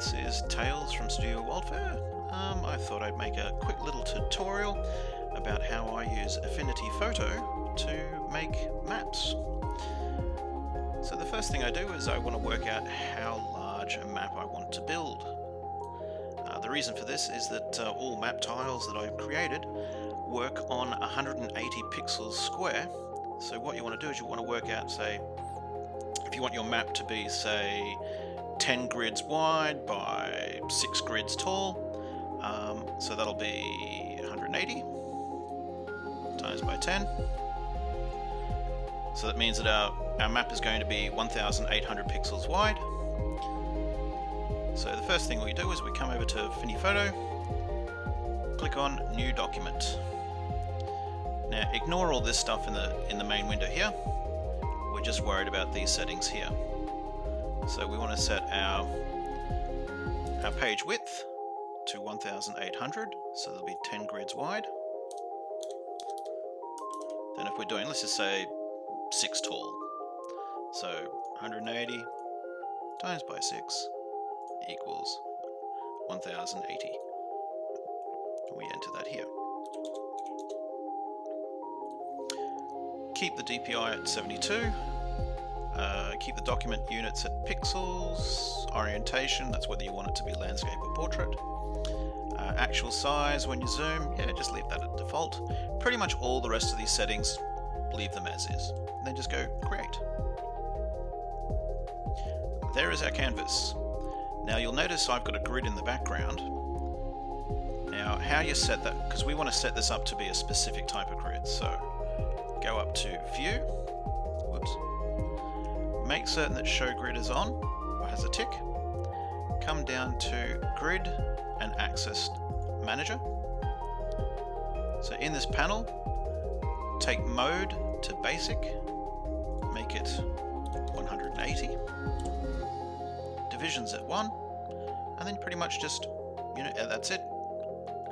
this is Tailz from Studio WyldFurr. I thought I'd make a quick little tutorial about how I use Affinity Photo to make maps. So the first thing I do is I want to work out how large a map I want to build. The reason for this is that all map tiles that I've created work on 180 pixels square. So what you want to do is you want to work out, say, if you want your map to be, say, 10 grids wide by 6 grids tall, so that'll be 180 times by 10. So that means that our map is going to be 1,800 pixels wide. So the first thing we do is we come over to Affinity Photo, click on New Document. Now ignore all this stuff in the main window here. We're just worried about these settings here. So we want to set our page width to 1,800, so there'll be 10 grids wide. Then if we're doing, let's just say 6 tall, so 180 times by 6 equals 1,080. We enter that here. Keep the DPI at 72. Keep the document units at pixels. Orientation, that's whether you want it to be landscape or portrait. Actual size when you zoom, yeah, just leave that at default. Pretty much all the rest of these settings, leave them as is. And then just go create. There is our canvas. Now you'll notice I've got a grid in the background. Now how you set that, because we want to set this up to be a specific type of grid, so go up to View, whoops, make certain that Show Grid is on, or has a tick, come down to Grid and Axis Manager. So in this panel, take Mode to Basic, make it 180, Divisions at 1, and then pretty much just, that's it,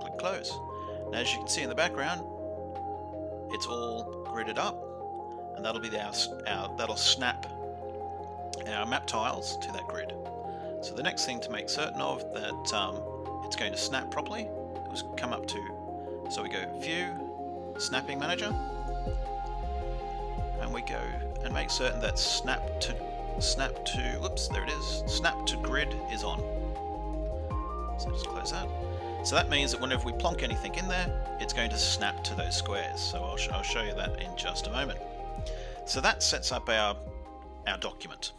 click Close. Now as you can see in the background, it's all gridded up, and that'll be that'll snap our map tiles to that grid. So the next thing to make certain of that it's going to snap properly is come up to, so we go View, Snapping Manager, and we go and make certain that snap to grid is on. So just close that. So that means that whenever we plonk anything in there, it's going to snap to those squares. So I'll show you that in just a moment. So that sets up our document,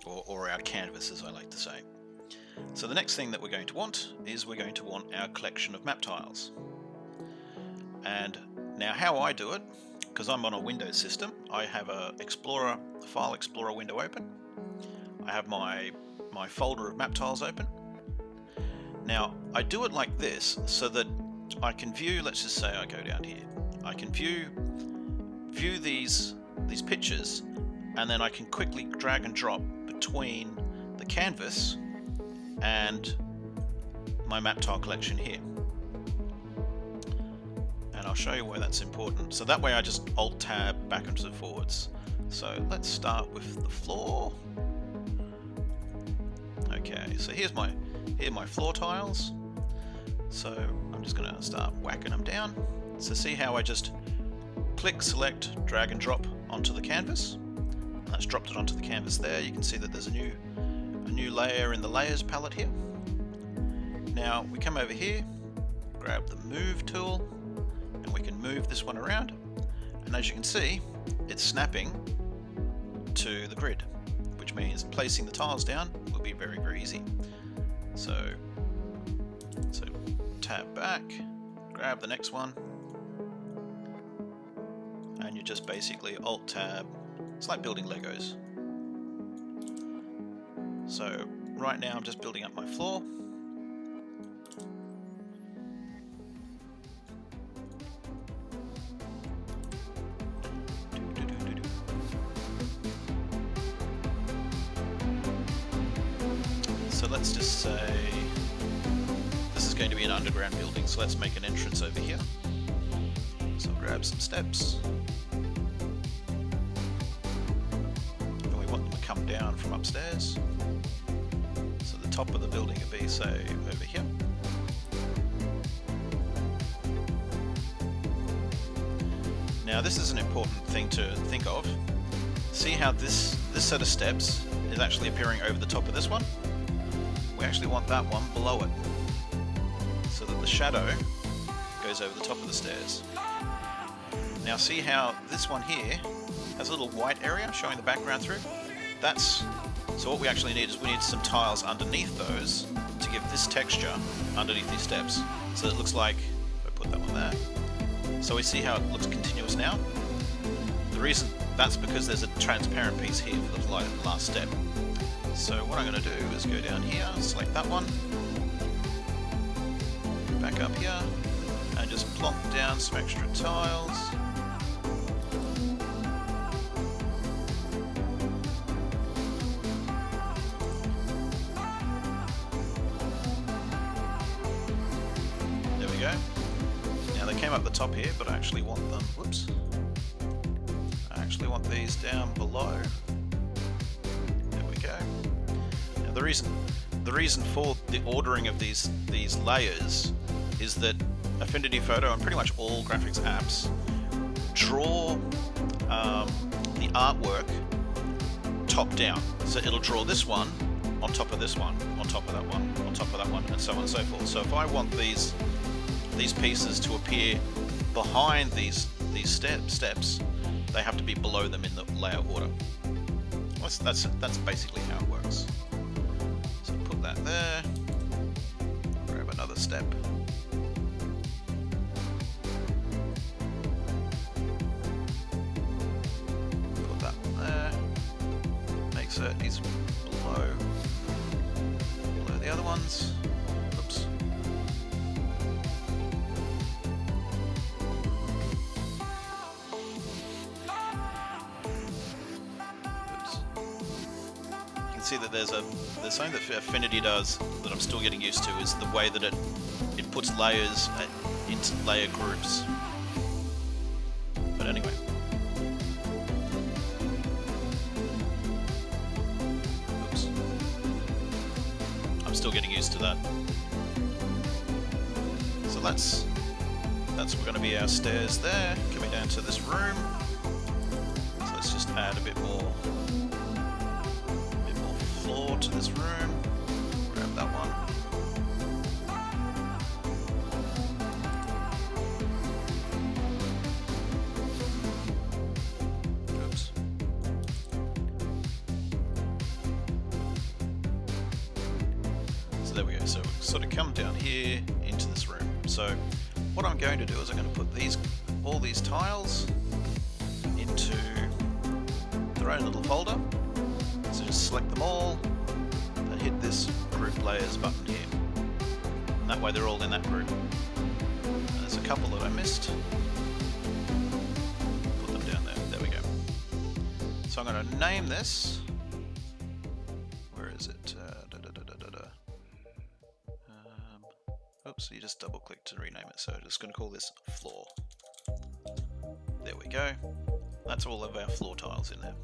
or our canvas, as I like to say. So the next thing that we're going to want is we're going to want our collection of map tiles. And now how I do it, because I'm on a Windows system, I have a File Explorer window open. I have my folder of map tiles open. Now, I do it like this so that I can view, let's just say I go down here, I can view these pictures, and then I can quickly drag and drop between the canvas and my map tile collection here. And I'll show you why that's important. So that way I just Alt-Tab backwards and forwards. So let's start with the floor. Okay, so here are my floor tiles. So I'm just going to start whacking them down. So see how I just click, select, drag and drop onto the canvas. And that's dropped it onto the canvas there. You can see that there's a new layer in the layers palette here. Now we come over here, grab the move tool, and we can move this one around. And as you can see, it's snapping to the grid, which means placing the tiles down will be very, very easy. So tab back, grab the next one, and you just basically Alt-Tab. It's like building Legos. So right now I'm just building up my floor. So let's just say this is going to be an underground building, so let's make an entrance over here. So I'll grab some steps. And we want them to come down from upstairs. So the top of the building would be, say, over here. Now this is an important thing to think of. See how this set of steps is actually appearing over the top of this one? We actually want that one below it, so that the shadow goes over the top of the stairs. Now see how this one here has a little white area showing the background through? So what we actually need is we need some tiles underneath those to give this texture underneath these steps. So it looks like, if I put that one there, so we see how it looks continuous now? The reason, that's because there's a transparent piece here for the last step. So what I'm going to do is go down here, select that one, back up here, and just plonk down some extra tiles. There we go. Now they came up the top here, but I actually want them, whoops, I actually want these down below. There we go. Now the reason for the ordering of these layers is that Affinity Photo and pretty much all graphics apps draw the artwork top down. So it'll draw this one on top of this one, on top of that one, on top of that one, and so on and so forth. So if I want these pieces to appear behind these steps, they have to be below them in the layer order. That's basically how it works. So put that there, grab another step. Put that one there, make certain he's below the other ones. Oops. See that there's something that Affinity does that I'm still getting used to, is the way that it puts layers into layer groups. But anyway. Oops. I'm still getting used to that. So that's going to be our stairs there, coming down to this room. So let's just add a bit more floor to this room. Grab that one. Oops. So there we go. So we sort of come down here into this room. So what I'm going to do is I'm going to put all these tiles into their own little folder. So just select them all and hit this group layers button here. And that way they're all in that group. And there's a couple that I missed. Put them down there. There we go. So I'm going to name this. Where is it? Oops, you just double click to rename it. So I'm just going to call this floor. There we go. That's all of our floor tiles in there.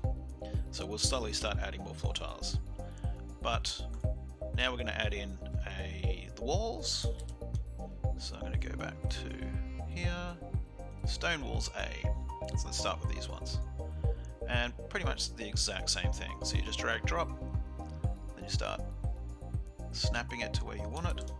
So we'll slowly start adding more floor tiles. But now we're going to add in the walls. So I'm going to go back to here. Stone walls A. So let's start with these ones. And pretty much the exact same thing. So you just drag drop, then you start snapping it to where you want it.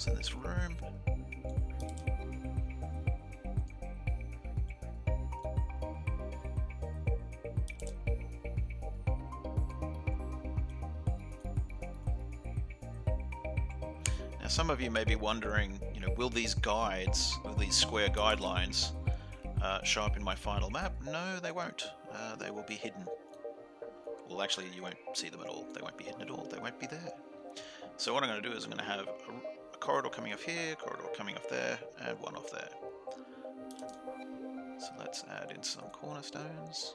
In this room. Now some of you may be wondering, will these guides, will these square guidelines show up in my final map? No, they won't. They will be hidden. well, actually, you won't see them at all. They won't be hidden at all. They won't be there. So what I'm going to do is I'm going to have a corridor coming off here, corridor coming off there, and one off there. So let's add in some cornerstones.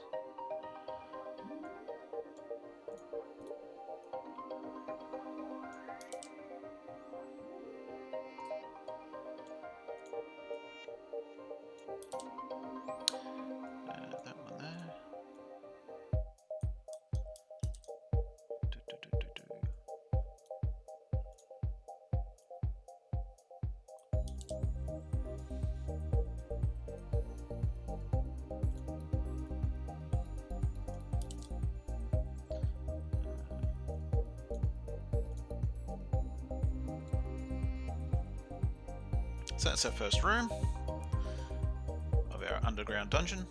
That one there. So that's our first room of our underground dungeon.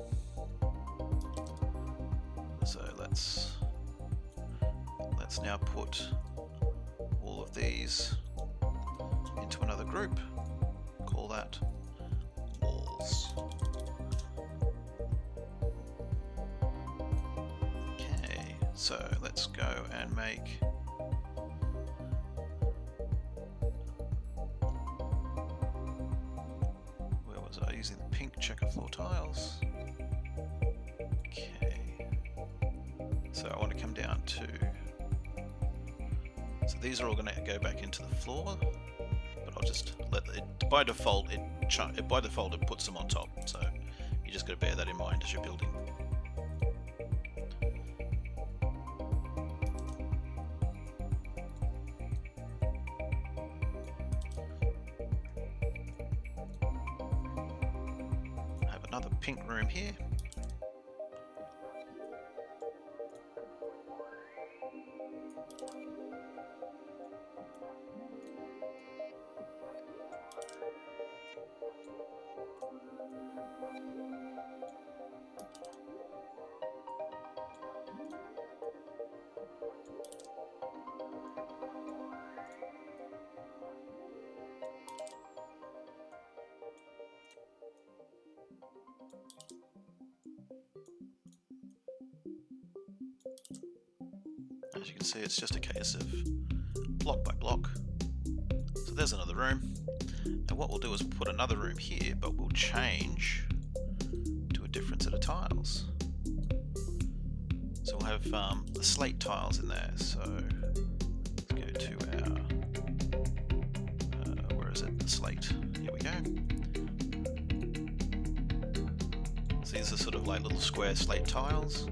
So let's now put all of these into another group. Call that walls. Okay, so let's go and make using the pink checker floor tiles. Okay, so I want to come down to, so these are all going to go back into the floor, but I'll just let it, by default it puts them on top, so you just got to bear that in mind as you're building. Another pink room here. As you can see, it's just a case of block by block. So there's another room. And what we'll do is put another room here, but we'll change to a different set of tiles. So we'll have the slate tiles in there. So let's go to our, where is it? The slate. Here we go. So these are sort of like little square slate tiles.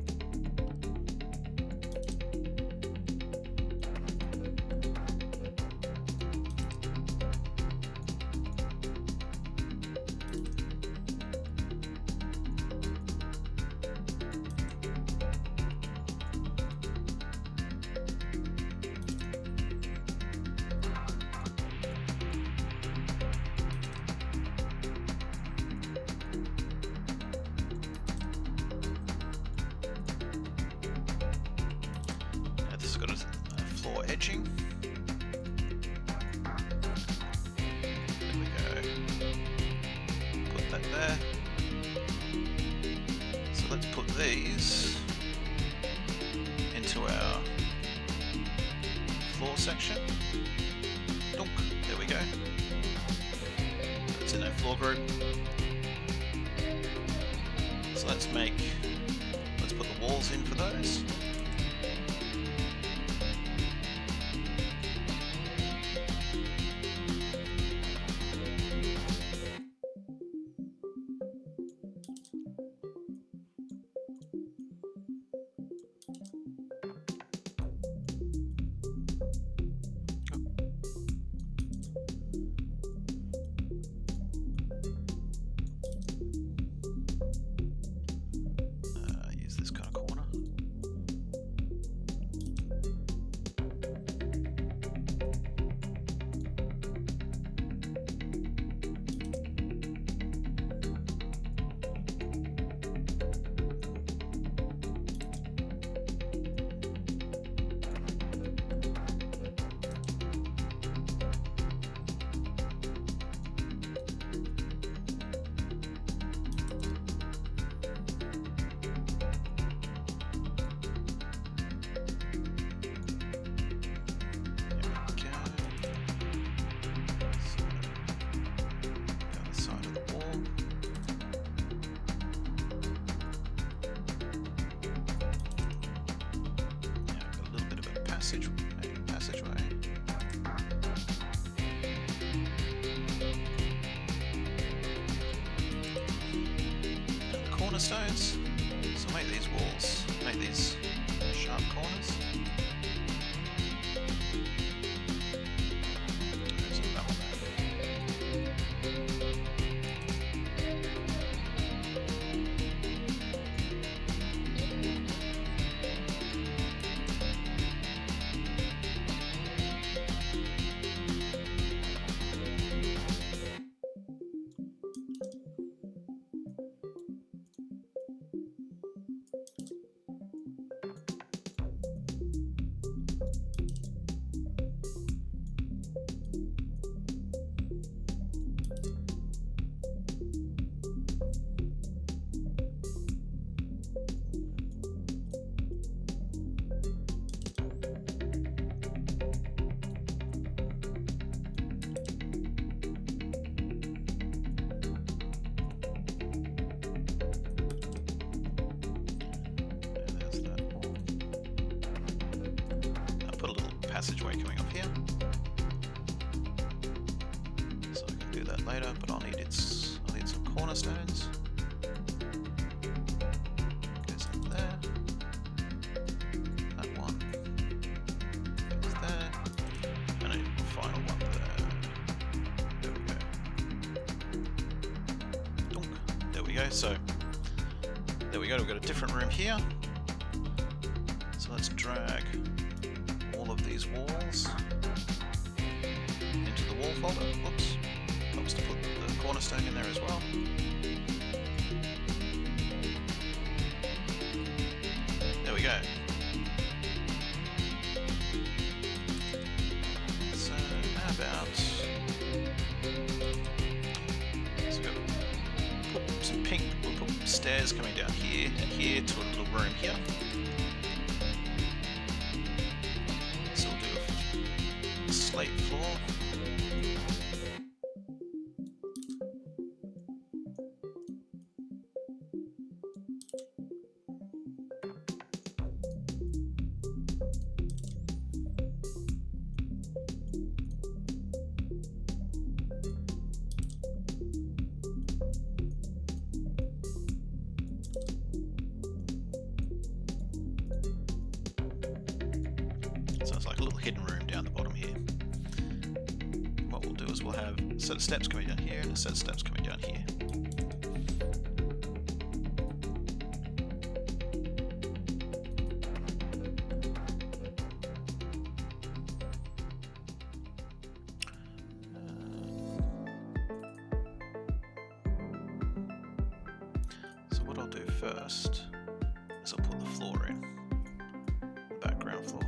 Edging. There we go. Put that there. So let's put these into our floor section. Dunk. There we go. It's in our floor group. So let's put the walls in for those. Use this kind of corner. passageway. Cornerstones. So make these walls, make these sharp corners. Passageway coming up here, so I can do that later. But I'll need some cornerstones. Goes in there. That one goes there, and a final one there. There we go. Dunk. There we go. So there we go. We've got a different room here. So let's drag all of these walls into the wall folder. Whoops. Helps to put the cornerstone in there as well. There we go. So how about we'll put some pink, we'll put stairs coming down here and here to a little room here. Slate floor. So it's like a little hidden room down the bottom here. What we'll do is we'll have a set of steps coming down here and a set of steps coming down here. So what I'll do first is I'll put the floor in, the background floor.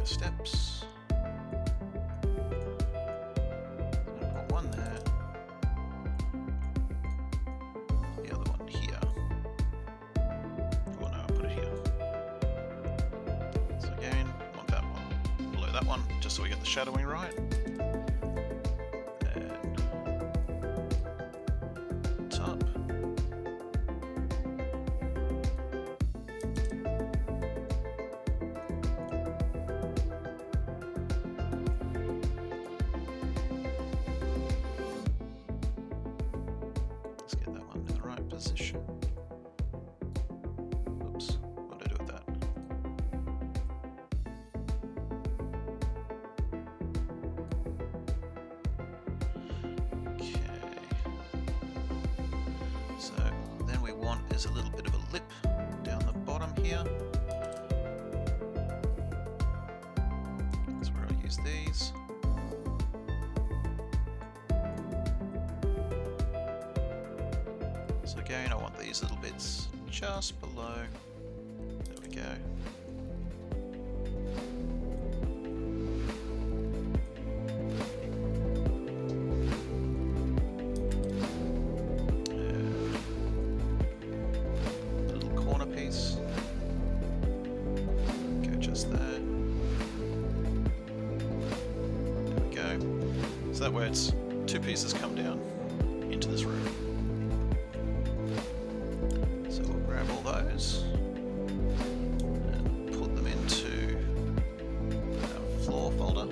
Steps. I'll put one there. The other one here. Oh no, I'll put it here. So again, I want that one below that one, just so we get the shadowing right. And top. Position. Oops, what did I do with that? Okay. So then we want is a little bit of a lip down the bottom here. That's where I'll use these. So again, I want these little bits just below. There we go. that way it's two pieces come down into this room. So we'll grab all those and put them into our floor folder.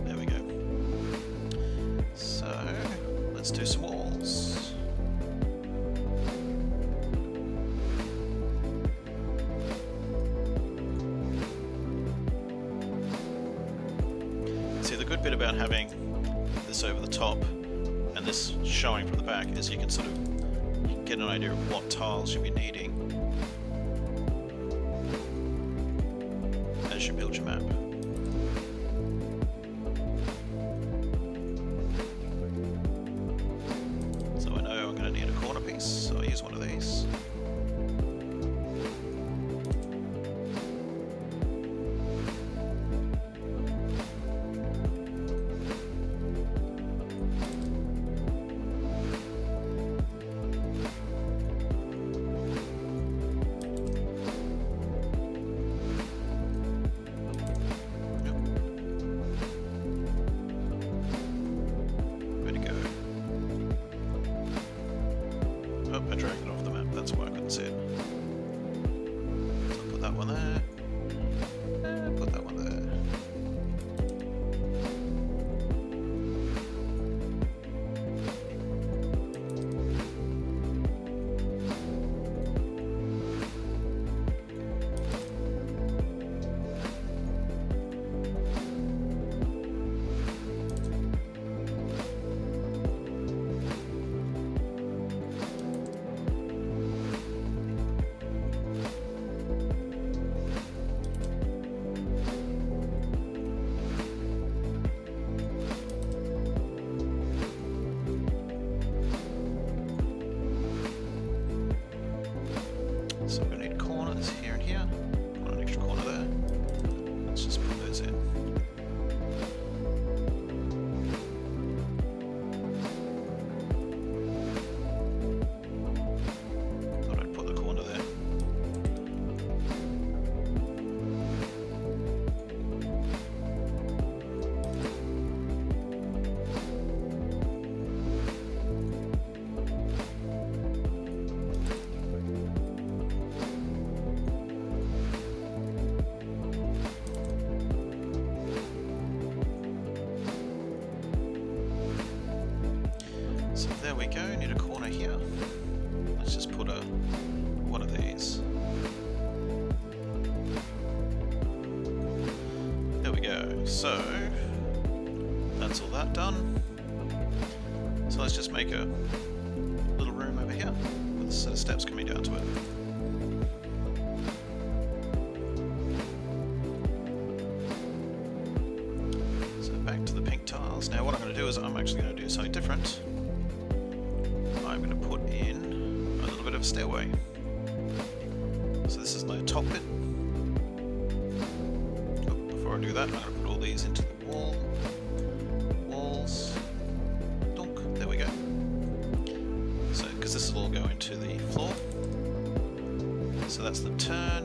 There we go. So let's do some walls. See, the good bit about having this over the top and this showing from the back is you can sort of get an idea of what tiles you'll be needing as you build your map. So I know I'm going to need a corner piece, so I'll use one of these. I dragged it off the map, that's why I couldn't see it. So I'll put that one there, and put that one there. So we're going to need corners here and here. Want an extra corner there. Let's just put those in. Thought I'd put the corner there. So there we go, need a corner here. Let's just put one of these. There we go. So that's all that done. So let's just make a little room over here with a set of steps coming down to it. So back to the pink tiles. Now what I'm going to do is I'm actually going to do something different. I'm going to put in a little bit of a stairway. So this is my top bit. Oh, before I do that, I'm going to put all these into the walls. Donk, there we go. So, because this will all go into the floor. So that's the turn.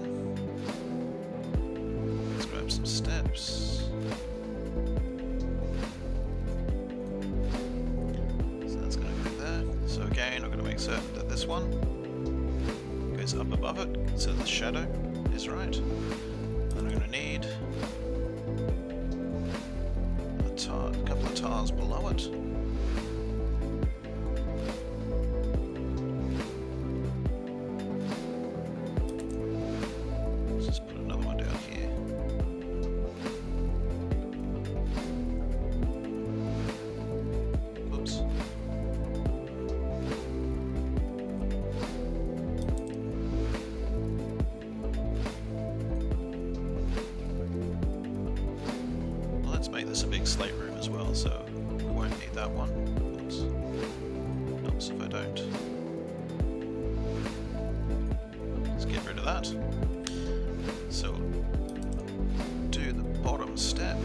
Let's grab some steps. So again, I'm going to make certain that this one goes up above it, so the shadow is right. And I'm going to need a couple of tiles below it. Let's just put another one down here. Oops. Make this a big slate room as well, so we won't need that one. Oops. Helps if I don't. Let's get rid of that. So do the bottom step.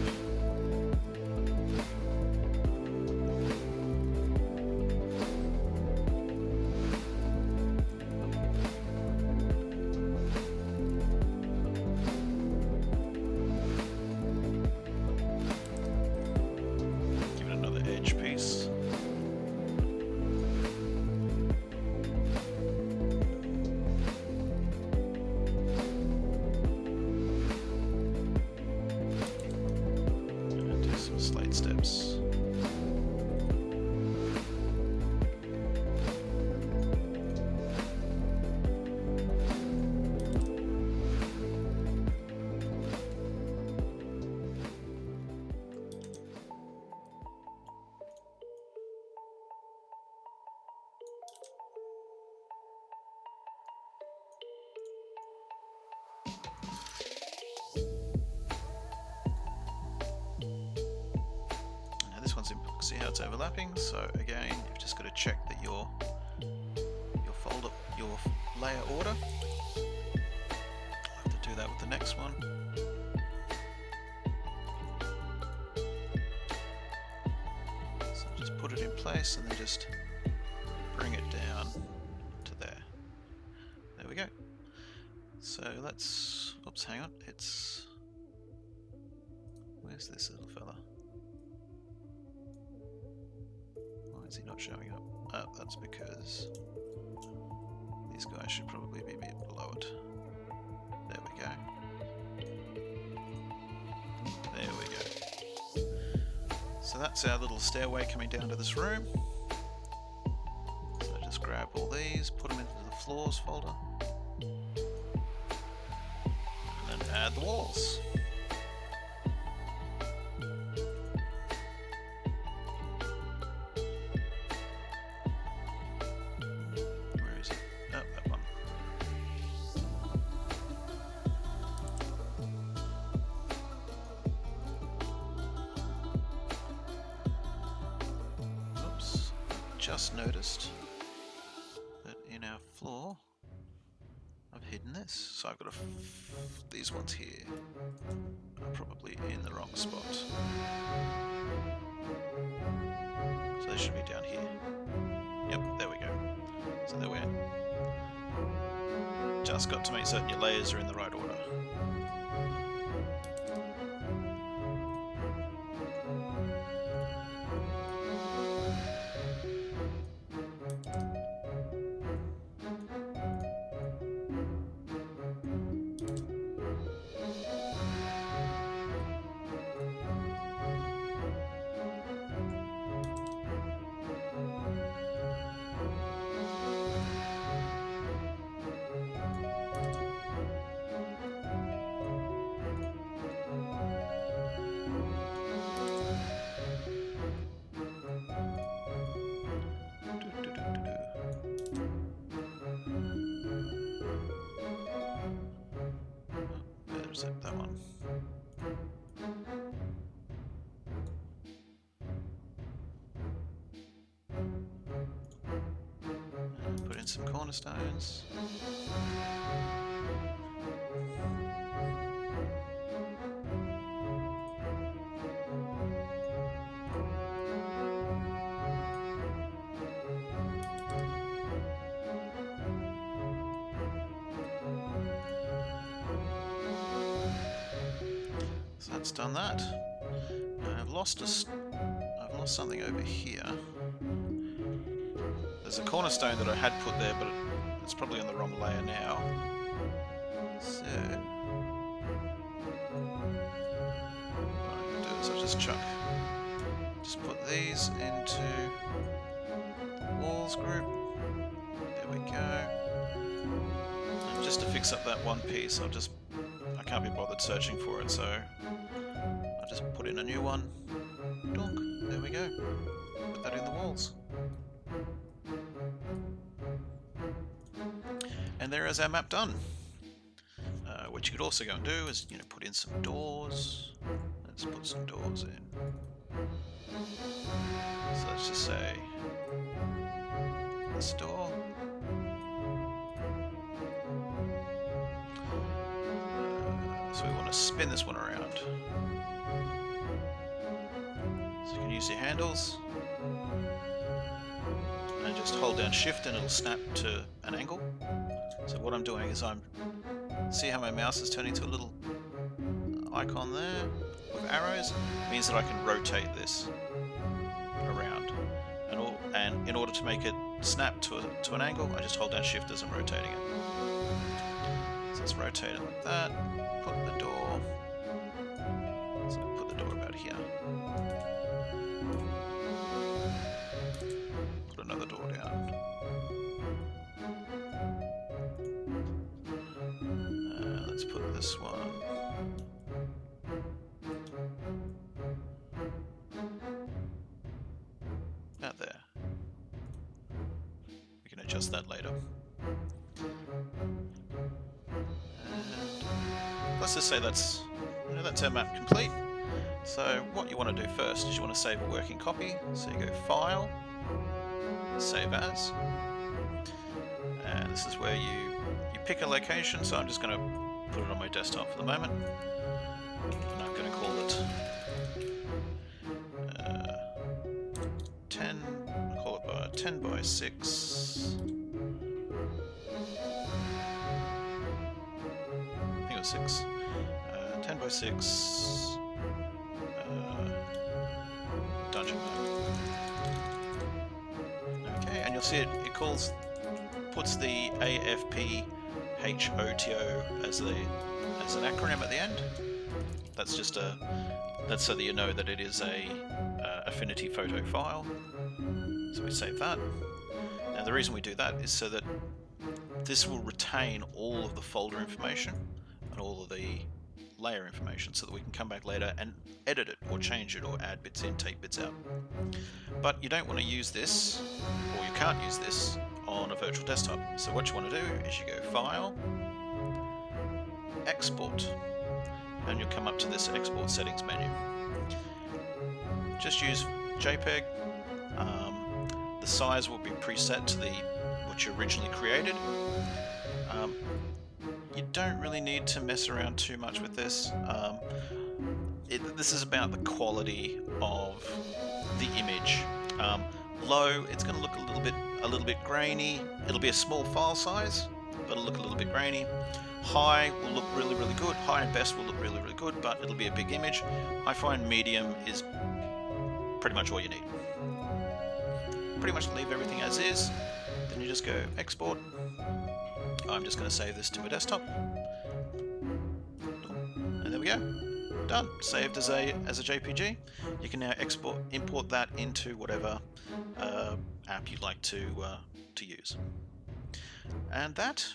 icons in, see how it's overlapping. So again, you've just got to check that your folder, your layer order. I'll have to do that with the next one. So just put it in place and then just bring it down to there. There we go. So let's, oops, hang on, it's, where's this little fella? Why is he not showing up? Oh, that's because these guys should probably be a bit below it. There we go. There we go. So that's our little stairway coming down to this room. So just grab all these, put them into the floors folder, and then add the walls. Just noticed that in our floor I've hidden this, so I've got these ones here are probably in the wrong spot, so they should be down here. Yep, there we go. So there we are. Just got to make certain your layers are in the right order. There's it, that one. And put in some cornerstones. So that's done that. I've lost something over here. There's a cornerstone that I had put there, but it's probably on the wrong layer now. So what I'm going to do is I'll just put these into the walls group. There we go. And just to fix up that one piece, I can't be bothered searching for it, so I'll just put in a new one. Donk. There we go. Put that in the walls. And there is our map done. What you could also go and do is, put in some doors. Let's put some doors in. So let's just say this door. So we want to spin this one around. So you can use your handles and just hold down shift and it'll snap to an angle. So what I'm doing is see how my mouse is turning to a little icon there with arrows? It means that I can rotate this around. And in order to make it snap to an angle, I just hold down shift as I'm rotating it. So let's rotate it like that. Put the door. So put the door about here. Put another door down. Let's put this one. About there. We can adjust that later. Let's just say that's our map complete. So what you want to do first is you want to save a working copy. So you go File, Save As, and this is where you pick a location. So I'm just going to put it on my desktop for the moment, and I'm going to call it 10. Call it 10 by 6. I think it was 6. 10 by 6. Dungeon map. Okay, and you'll see it puts the AFPHOTO as an acronym at the end. That's just that's so that you know that it is a Affinity Photo file. So we save that. Now the reason we do that is so that this will retain all of the folder information and all of the layer information, so that we can come back later and edit it or change it or add bits in, take bits out. But you don't want to use this, or you can't use this on a virtual desktop. So what you want to do is you go File, Export, and you'll come up to this Export Settings menu. Just use JPEG. The size will be preset to what you originally created. You don't really need to mess around too much with this. This is about the quality of the image. Low, it's going to look a little bit grainy. It'll be a small file size, but it'll look a little bit grainy. High will look really, really good. High and best will look really, really good, but it'll be a big image. I find medium is pretty much all you need. Pretty much leave everything as is. Then you just go Export. I'm just going to save this to my desktop, and there we go, done. Saved as a JPG. You can now import that into whatever app you'd like to use. And that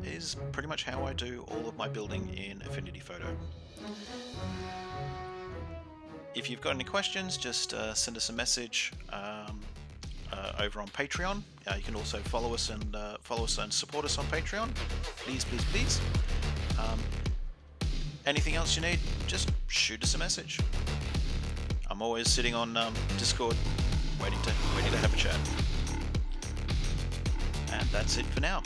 is pretty much how I do all of my building in Affinity Photo. If you've got any questions, just send us a message over on Patreon. You can also follow us and support us on Patreon. Please, please, please. Anything else you need, just shoot us a message. I'm always sitting on Discord, waiting to have a chat. And that's it for now.